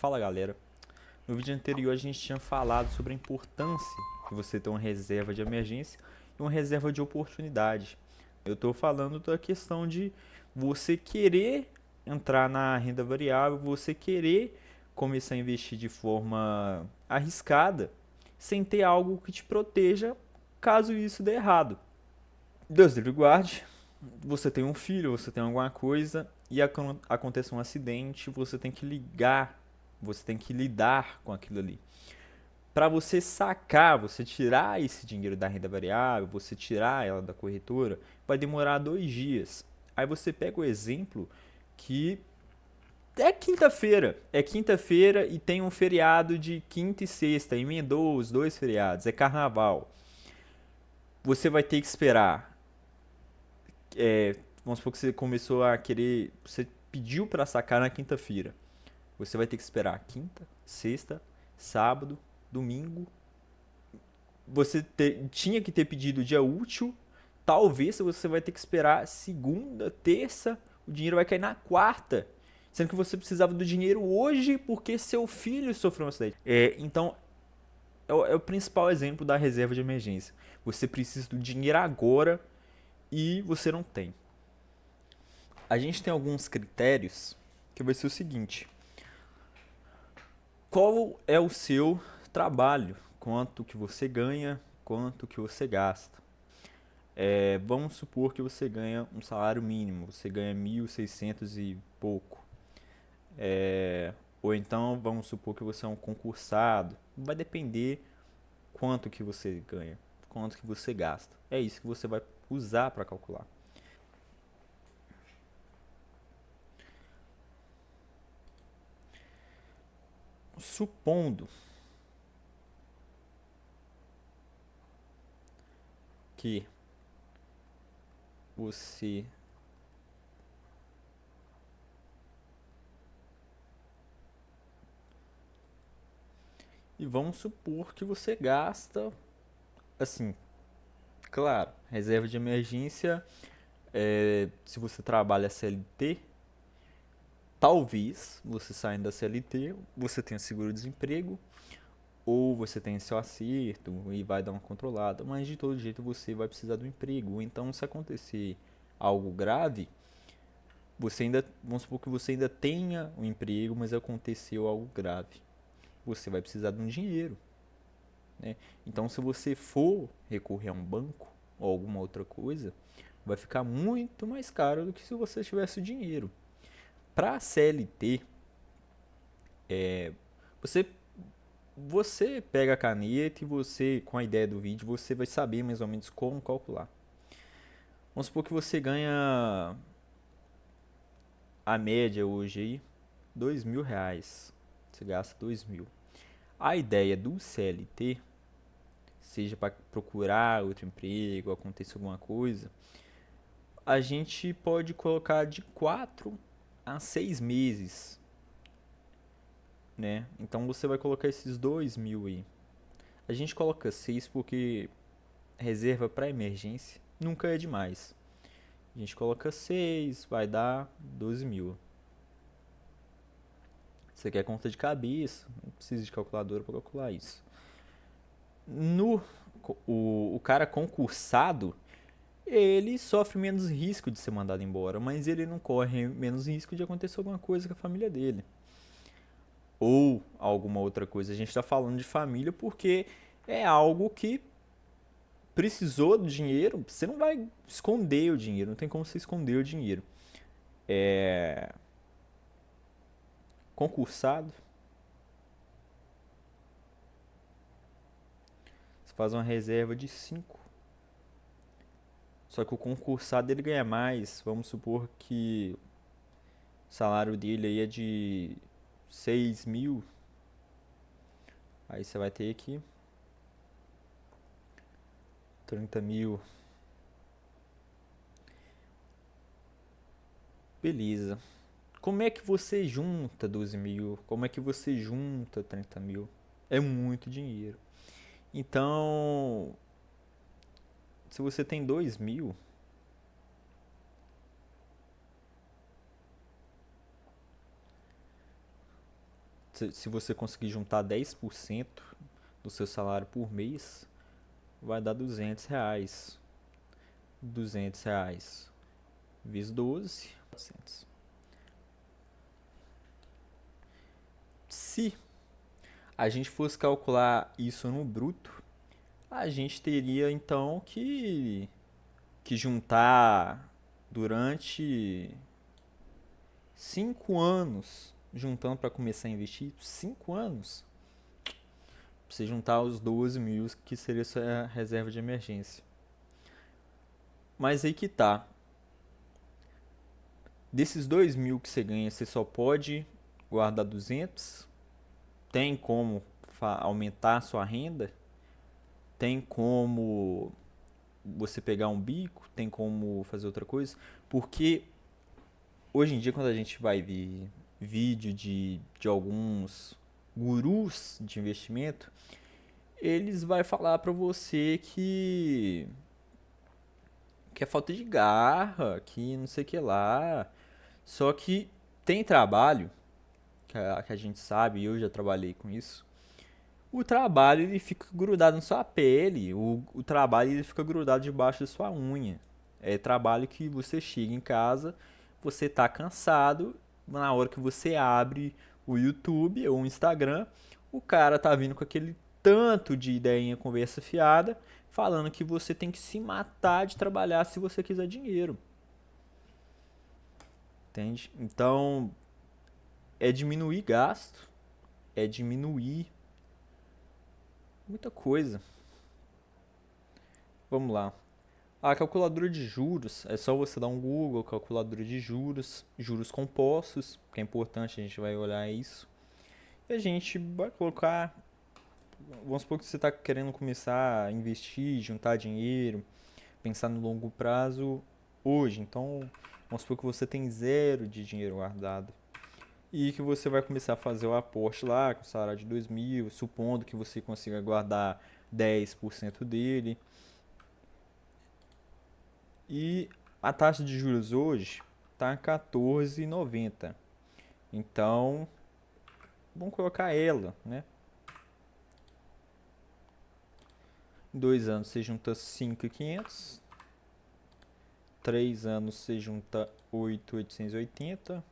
Fala galera, no vídeo anterior a gente tinha falado sobre a importância de você ter uma reserva de emergência e uma reserva de oportunidade. Eu estou falando da questão de você querer entrar na renda variável, você querer começar a investir de forma arriscada, sem ter algo que te proteja caso isso dê errado. Deus livre e guarde, você tem um filho, você tem alguma coisa e acontece um acidente, você tem que ligar, você tem que lidar com aquilo ali. Para você sacar, você tirar esse dinheiro da renda variável, você tirar ela da corretora, vai demorar 2 dias. Aí você pega o exemplo que é quinta-feira e tem um feriado de quinta e sexta, emendou os dois feriados, é carnaval. Você vai ter que esperar vamos supor que você começou a querer, você pediu para sacar na quinta-feira. Você vai ter que esperar quinta, sexta, sábado, domingo. Tinha que ter pedido dia útil. Talvez você vai ter que esperar segunda, terça, o dinheiro vai cair na quarta. Sendo que você precisava do dinheiro hoje porque seu filho sofreu um acidente. Então, é o principal exemplo da reserva de emergência. Você precisa do dinheiro agora e você não tem. A gente tem alguns critérios que vai ser o seguinte: qual é o seu trabalho? Quanto que você ganha? Quanto que você gasta? Vamos supor que você ganha um salário mínimo, você ganha 1.600 e pouco. Ou então vamos supor que você é um concursado. Vai depender quanto que você ganha, quanto que você gasta. É isso que você vai usar para calcular. Supondo que você e vamos supor que você gasta, assim, claro, reserva de emergência, se você trabalha CLT, talvez você saindo da CLT, você tenha seguro-desemprego, ou você tenha seu acerto e vai dar uma controlada, mas de todo jeito você vai precisar do emprego. Então, se acontecer algo grave, vamos supor que você ainda tenha um emprego, mas aconteceu algo grave. Você vai precisar de um dinheiro, né? Então, se você for recorrer a um banco ou alguma outra coisa, vai ficar muito mais caro do que se você tivesse o dinheiro. Para a CLT, você você pega a caneta e você, com a ideia do vídeo, você vai saber mais ou menos como calcular. Vamos supor que você ganha a média hoje aí, R$ 2.000. Você gasta 2.000. A ideia do CLT, seja para procurar outro emprego, acontecer alguma coisa, a gente pode colocar de 4 a 6 meses, né? Então você vai colocar esses 2.000 aí. A gente coloca 6 porque reserva para emergência nunca é demais. A gente coloca 6, vai dar 12.000. Você quer conta de cabeça, não precisa de calculadora para calcular isso. No, o cara concursado, ele sofre menos risco de ser mandado embora, mas ele não corre menos risco de acontecer alguma coisa com a família dele. Ou alguma outra coisa. A gente está falando de família porque é algo que precisou do dinheiro, você não vai esconder o dinheiro, não tem como você esconder o dinheiro. É concursado, você faz uma reserva de 5. Só que o concursado ele ganha mais. Vamos supor que o salário dele aí é de 6.000. Aí você vai ter que 30.000. Beleza. Como é que você junta 12.000? Como é que você junta 30.000? É muito dinheiro. Então, se você tem 2.000, Se você conseguir juntar 10% do seu salário por mês, vai dar R$ 200. R$ 200 vezes 12, 400. Se a gente fosse calcular isso no bruto, a gente teria então que juntar durante 5 anos, juntando para começar a investir, 5 anos, pra você juntar os 12 mil que seria a sua reserva de emergência. Mas aí que tá. Desses 2 mil que você ganha, você só pode guardar 200. Tem como aumentar a sua renda? Tem como você pegar um bico? Tem como fazer outra coisa? Porque hoje em dia, quando a gente vai ver vídeo de alguns gurus de investimento, eles vai falar pra você que é falta de garra, que não sei o que lá. Só que tem trabalho, que a gente sabe, eu já trabalhei com isso. O trabalho ele fica grudado na sua pele, o trabalho ele fica grudado debaixo da sua unha. É trabalho que você chega em casa, você tá cansado, na hora que você abre o YouTube ou o Instagram, o cara tá vindo com aquele tanto de ideinha conversa fiada, falando que você tem que se matar de trabalhar se você quiser dinheiro. Entende? Então, é diminuir gasto, é diminuir muita coisa. Vamos lá. A calculadora de juros, é só você dar um Google, calculadora de juros, juros compostos, que é importante, a gente vai olhar isso. E a gente vai colocar, vamos supor que você está querendo começar a investir, juntar dinheiro, pensar no longo prazo hoje. Então, vamos supor que você tem zero de dinheiro guardado. E que você vai começar a fazer o aporte lá com o salário de 2 mil, supondo que você consiga guardar 10% dele. E a taxa de juros hoje está 14,90. Então, vamos colocar ela, né? Em 2 anos você junta 5.500. 3 anos você junta 8.880.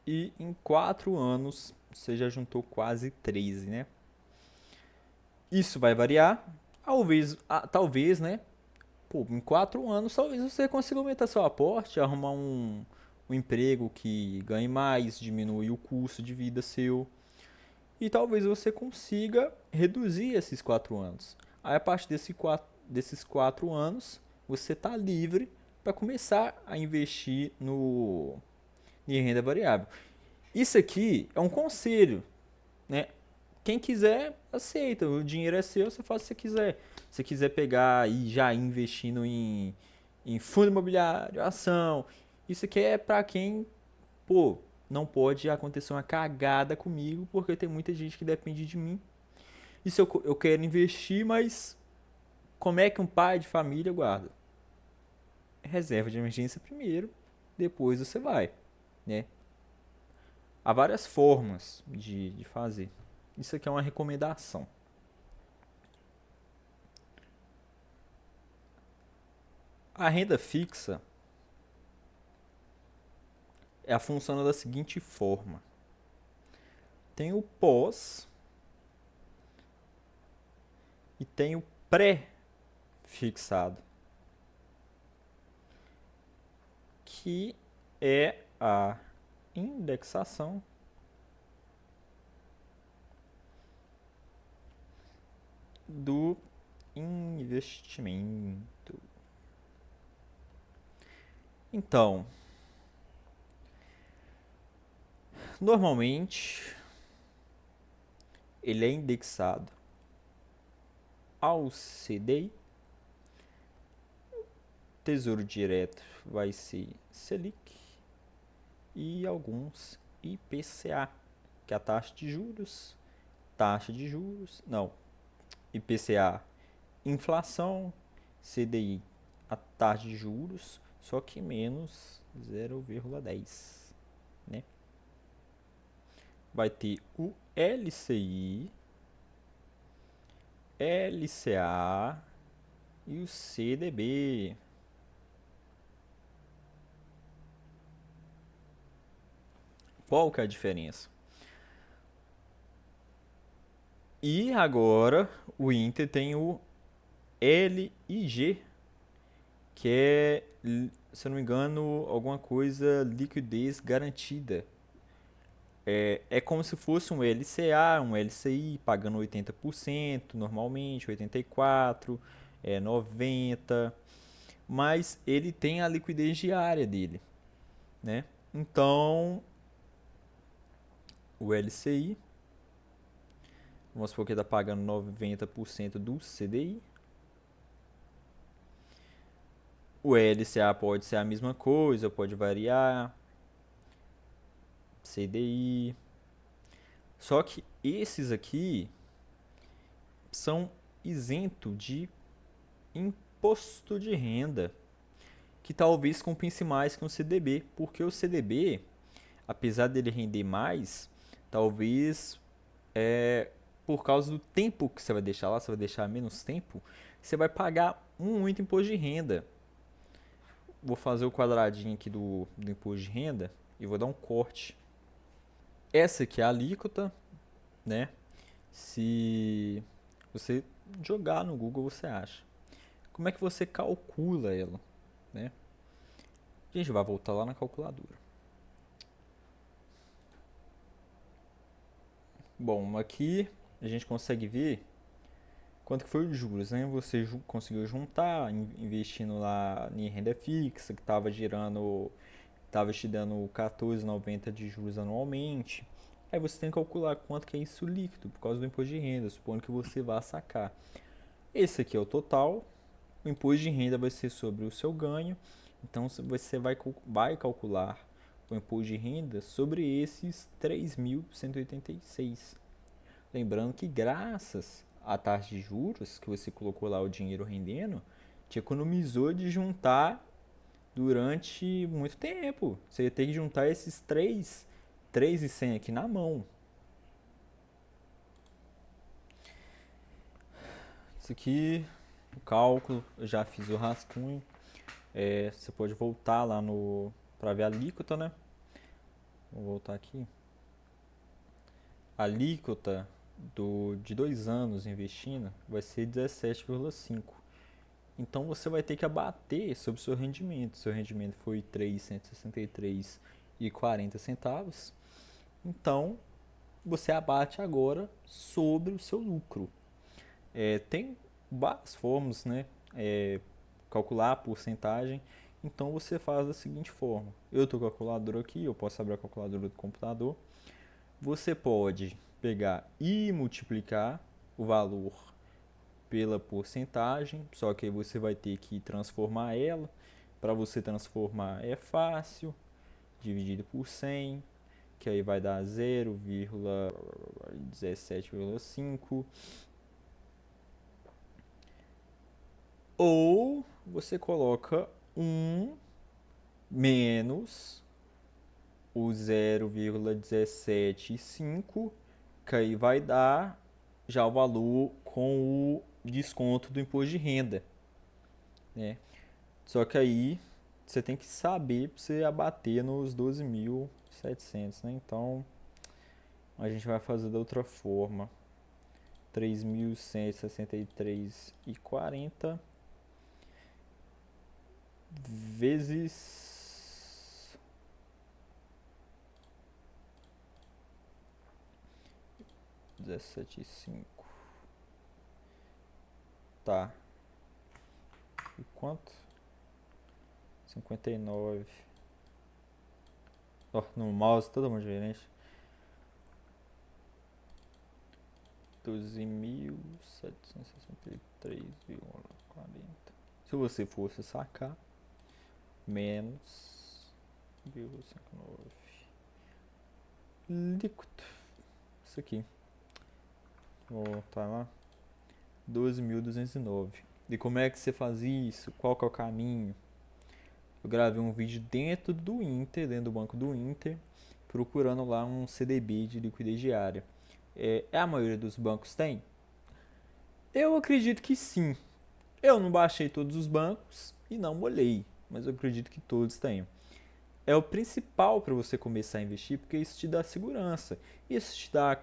E em 4 anos você já juntou quase 13, né? Isso vai variar. Talvez, né? Pô, em 4 anos talvez você consiga aumentar seu aporte, arrumar um emprego que ganhe mais, diminuir o custo de vida seu. E talvez você consiga reduzir esses 4 anos. Aí a partir desses 4 anos, você está livre para começar a investir em renda variável. Isso aqui é um conselho, né? Quem quiser, aceita. O dinheiro é seu, você faz o que você quiser. Se você quiser pegar e já ir investindo em fundo imobiliário, ação, isso aqui é para quem, pô, não pode acontecer uma cagada comigo, porque tem muita gente que depende de mim. E se eu quero investir, mas como é que um pai de família guarda? Reserva de emergência primeiro, depois você vai, né? Há várias formas de fazer. Isso aqui é uma recomendação. A renda fixa é funciona da seguinte forma: tem o pós e tem o pré-fixado, que é a indexação do investimento. Então, normalmente ele é indexado ao CDI. Tesouro Direto vai ser Selic e alguns IPCA, que é a taxa de juros, não, IPCA, inflação, CDI, a taxa de juros, só que menos 0,10, né? vai ter o LCI, LCA e o CDB. Qual que é a diferença? E agora o Inter tem o LIG, que é, se eu não me engano, alguma coisa liquidez garantida. É como se fosse um LCA, um LCI, pagando 80% normalmente, 84%, 90%, mas ele tem a liquidez diária dele, né? Então, o LCI, vamos supor que ele está pagando 90% do CDI. O LCA pode ser a mesma coisa, pode variar, CDI. Só que esses aqui são isentos de imposto de renda, que talvez compense mais que um CDB, porque o CDB, apesar dele render mais, talvez por causa do tempo que você vai deixar lá, você vai deixar menos tempo, você vai pagar muito imposto de renda. Vou fazer o quadradinho aqui do imposto de renda e vou dar um corte. Essa aqui é a alíquota, né? Se você jogar no Google, você acha. Como é que você calcula ela, né? A gente vai voltar lá na calculadora. Bom, aqui a gente consegue ver quanto que foi os juros, né? Você conseguiu juntar, investindo lá em renda fixa, que estava te dando 14,90 de juros anualmente. Aí você tem que calcular quanto que é isso líquido, por causa do imposto de renda, supondo que você vá sacar. Esse aqui é o total, o imposto de renda vai ser sobre o seu ganho, então você vai calcular o imposto de renda sobre esses 3.186. Lembrando que graças à taxa de juros que você colocou lá o dinheiro rendendo, te economizou de juntar durante muito tempo. Você ia ter que juntar esses 3.100 aqui na mão. Isso aqui, o cálculo, eu já fiz o rascunho. Você pode voltar lá no para ver a alíquota, né? Vou voltar aqui. A alíquota de 2 anos investindo vai ser 17,5. Então você vai ter que abater sobre o seu rendimento. Seu rendimento foi 363,40 centavos. Então você abate agora sobre o seu lucro. Tem várias formas, né? Calcular a porcentagem. Então você faz da seguinte forma: eu estou com a calculadora aqui, eu posso abrir a calculadora do computador. Você pode pegar e multiplicar o valor pela porcentagem, só que aí você vai ter que transformar ela. Para você transformar é fácil, dividido por 100, que aí vai dar 0,17,5. Ou você coloca 1 menos o 0,175, que aí vai dar já o valor com o desconto do imposto de renda, né? Só que aí você tem que saber para você abater nos 12.700, né? Então a gente vai fazer da outra forma: 3.163,40 vezes 17,5. Tá. E quanto? 59. Oh, no mouse todo mundo diferente. 12.763,40. Se você fosse sacar, menos 0,59 líquido. Isso aqui. Vou voltar lá. 12.209. E como é que você faz isso? Qual que é o caminho? Eu gravei um vídeo dentro do Inter, dentro do banco do Inter, procurando lá um CDB de liquidez diária. A maioria dos bancos tem? Eu acredito que sim. Eu não baixei todos os bancos e não olhei, mas eu acredito que todos têm. É o principal para você começar a investir, porque isso te dá segurança, isso te dá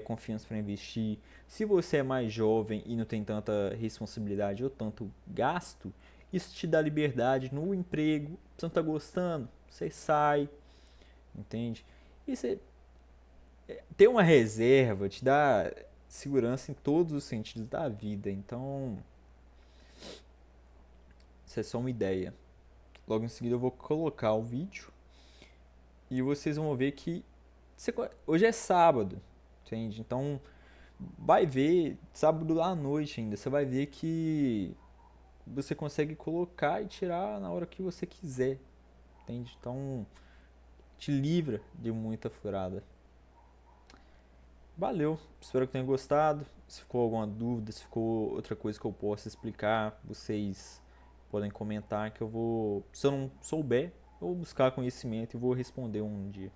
confiança para investir. Se você é mais jovem e não tem tanta responsabilidade ou tanto gasto, isso te dá liberdade no emprego. Você não está gostando, você sai, entende? E você ter uma reserva te dá segurança em todos os sentidos da vida. Então, isso é só uma ideia. Logo em seguida eu vou colocar o vídeo e vocês vão ver que hoje é sábado, entende? Então vai ver sábado à noite ainda, você vai ver que você consegue colocar e tirar na hora que você quiser, entende? Então te livra de muita furada. Valeu, espero que tenham gostado. Se ficou alguma dúvida, se ficou outra coisa que eu possa explicar, vocês podem comentar que eu vou, se eu não souber, eu vou buscar conhecimento e vou responder um dia.